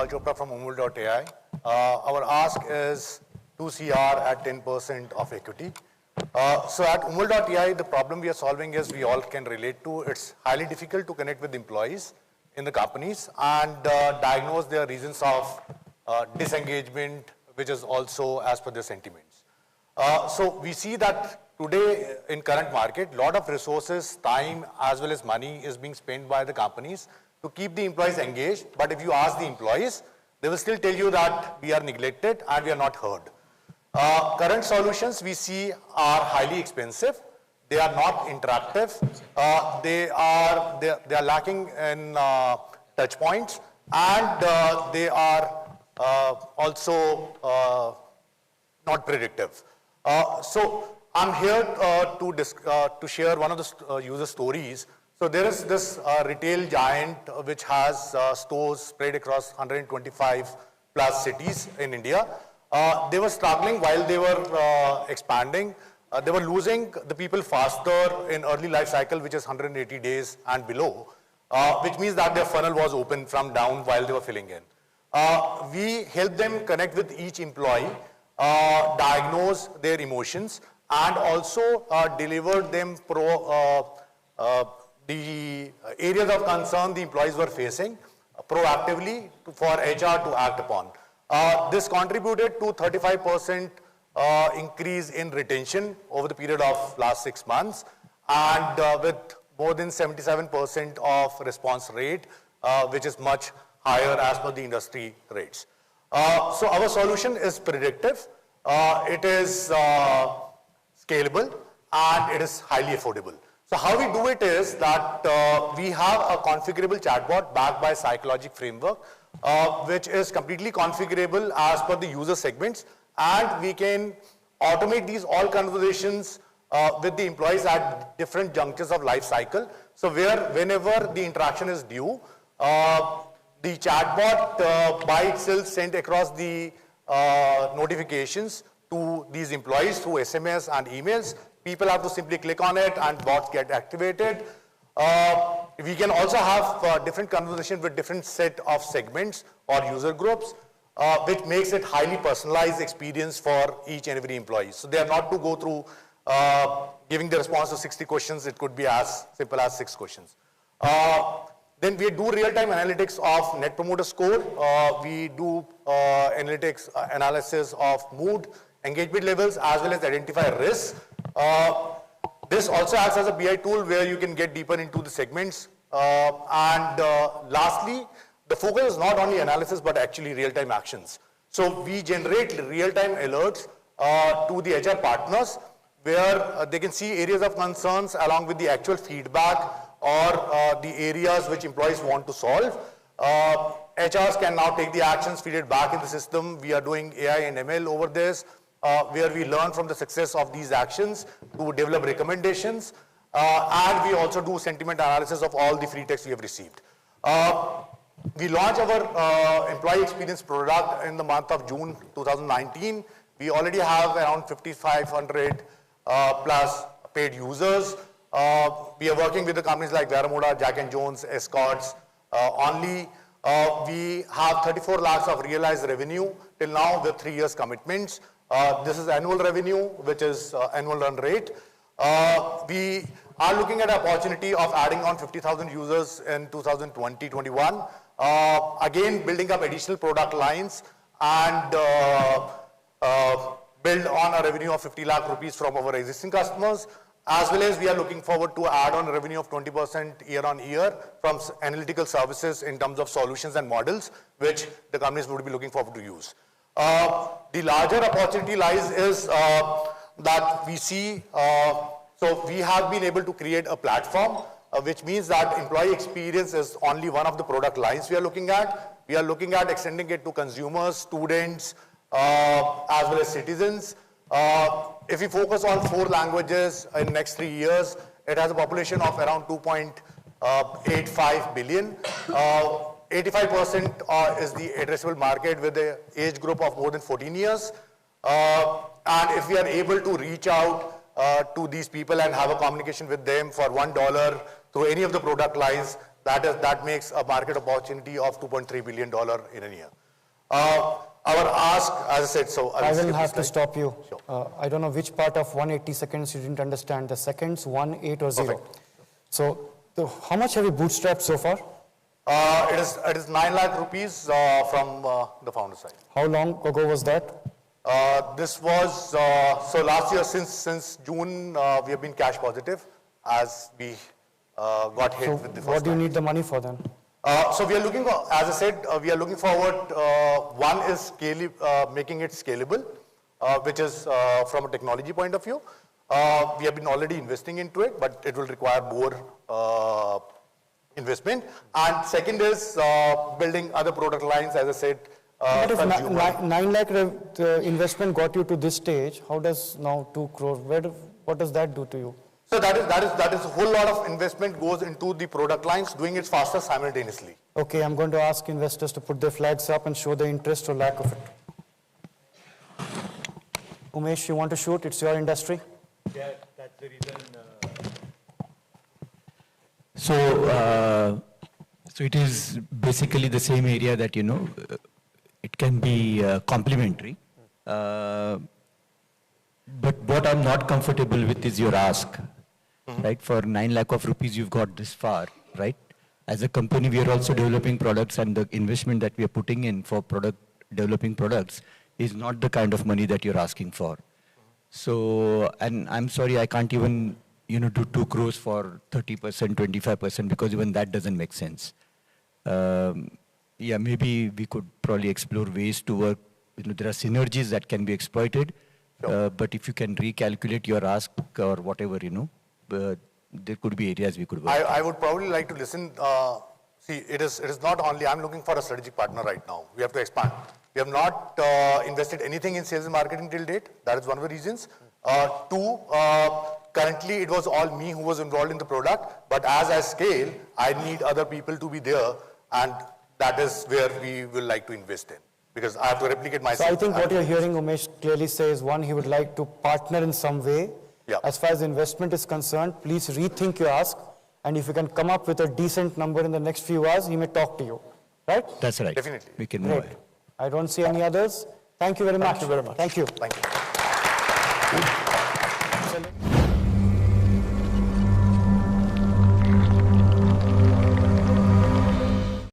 Vishal Chopra from Umul.ai. Our ask is 2CR at 10% of equity. So at Umul.ai, the problem we are solving is we all can relate to. It's highly difficult to connect with employees in the companies and diagnose their reasons of disengagement, which is also as per their sentiments. So we see that today in current market, a lot of resources, time, as well as money is being spent by the companies to keep the employees engaged. But if you ask the employees, they will still tell you that we are neglected and we are not heard. Current solutions we see are highly expensive. They are not interactive. They are lacking in touch points, and they are also not predictive. So I'm here to share one of the user stories. So there is this retail giant which has stores spread across 125 plus cities in India. They were struggling while they were expanding. They were losing the people faster in early life cycle, which is 180 days and below, which means that their funnel was open from down while they were filling in. We helped them connect with each employee, diagnose their emotions, and also delivered them the areas of concern the employees were facing proactively for HR to act upon. This contributed to 35% increase in retention over the period of last 6 months, and with more than 77% of response rate, which is much higher as per the industry rates. So our solution is predictive, it is scalable, and it is highly affordable. So how we do it is that we have a configurable chatbot backed by Psychologic framework, which is completely configurable as per the user segments, and we can automate these all conversations with the employees at different junctures of life cycle. So whenever the interaction is due, the chatbot by itself sent across the notifications to these employees through SMS and emails. People have to simply click on it and bots get activated. We can also have different conversations with different set of segments or user groups, which makes it highly personalized experience for each and every employee. So they are not to go through giving the response to 60 questions. It could be as simple as 6 questions. Then we do real-time analytics of Net Promoter Score. We do analytics analysis of mood, engagement levels, as well as identify risks. This also acts as a BI tool where you can get deeper into the segments. Lastly, the focus is not only analysis, but actually real-time actions. So we generate real-time alerts to the HR partners where they can see areas of concerns along with the actual feedback or the areas which employees want to solve. HRs can now take the actions, feed it back in the system. We are doing AI and ML over this, where we learn from the success of these actions to develop recommendations. And we also do sentiment analysis of all the free text we have received. We launched our employee experience product in the month of June 2019. We already have around 5,500 plus paid users. We are working with the companies like Varamoda, Jack and Jones, Escorts, Only. We have 34 lakhs of realized revenue till now with 3 years commitments. This is annual revenue, which is annual run rate. We are looking at an opportunity of adding on 50,000 users in 2020-21. Again, building up additional product lines and build on a revenue of 50 lakh rupees from our existing customers. As well as we are looking forward to add on revenue of 20% year on year from analytical services in terms of solutions and models, which the companies would be looking forward to use. The larger opportunity lies is that we see, so we have been able to create a platform, which means that employee experience is only one of the product lines we are looking at. We are looking at extending it to consumers, students, as well as citizens. If we focus on 4 languages in the next 3 years, it has a population of around 2.85 billion. 85% is the addressable market with the age group of more than 14 years. And if we are able to reach out to these people and have a communication with them for $1 through any of the product lines, That makes a market opportunity of $2.3 billion in a year. Our ask, as I said, so I will have to stop you. Sure. I don't know which part of 180 seconds you didn't understand, the seconds, 1, 8 or 0. Perfect. So how much have you bootstrapped so far? It is 9 lakh rupees from the founder side. How long ago was that? This was, so last year since June, we have been cash positive as we got hit with the first What do you time. need the money for then? So we are looking, as I said, we are looking forward, one is making it scalable, which is from a technology point of view. We have been already investing into it, but it will require more investment. And second is building other product lines, as I said, But if consumer. 9 lakh investment got you to this stage, how does now 2 crore, what does that do to you? So that is a whole lot of investment goes into the product lines, doing it faster simultaneously. Okay, I'm going to ask investors to put their flags up and show their interest or lack of it. Umesh, you want to shoot? It's your industry. Yeah, that's the reason. So it is basically the same area that, it can be complementary. But what I'm not comfortable with is your ask, right? For 9 lakh of rupees, you've got this far, right? As a company, we are also developing products, and the investment that we are putting in for developing products is not the kind of money that you're asking for. So, and I'm sorry, I can't even, do 2 crores for 30%, 25%, because even that doesn't make sense. Yeah, maybe we could probably explore ways to work. There are synergies that can be exploited, Sure. but if you can recalculate your ask or whatever, there could be areas we could work. I would probably like to listen. See, it is not only, I'm looking for a strategic partner right now. We have to expand. We have not invested anything in sales and marketing till date. That is one of the reasons. Two, currently it was all me who was involved in the product, but as I scale, I need other people to be there, and that is where we will like to invest in, because I have to replicate myself. So I think what you're hearing Umesh clearly say is, one, he would like to partner in some way. Yeah. As far as investment is concerned, please rethink your ask, and if you can come up with a decent number in the next few hours, he may talk to you, right? That's right. Definitely. We can move Great. ahead. I don't see any others. Thank you very much. Thank you very much. Thank you. Thank you.